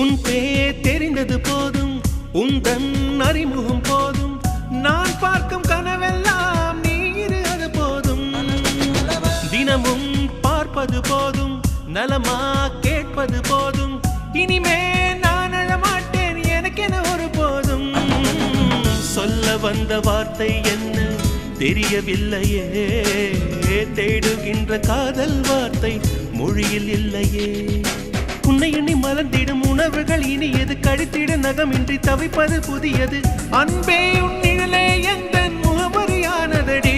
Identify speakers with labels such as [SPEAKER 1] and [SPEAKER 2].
[SPEAKER 1] உன் பேர் தெரிந்தது போதும் உந்தன் அறிமுகம் போதும் நான் பார்க்கும் கனவெல்லாம் நீர் அது போதும் தினமும் பார்ப்பது போதும் நலமா கேட்பது போதும் இனிமே நான் அழமாட்டேன் எனக்கென ஒரு போதும் சொல்ல வந்த வார்த்தை என்ன தெரியவில்லையே தேடுகின்ற காதல் வார்த்தை மொழியில் இல்லையே உன்னை எண்ணி மலர்ந்திடும் உணர்வுகள் இனியது கழித்திட நகமின்றி தவிப்பது புதியது அன்பே உன் நிழலே எந்த முகவரியானதடி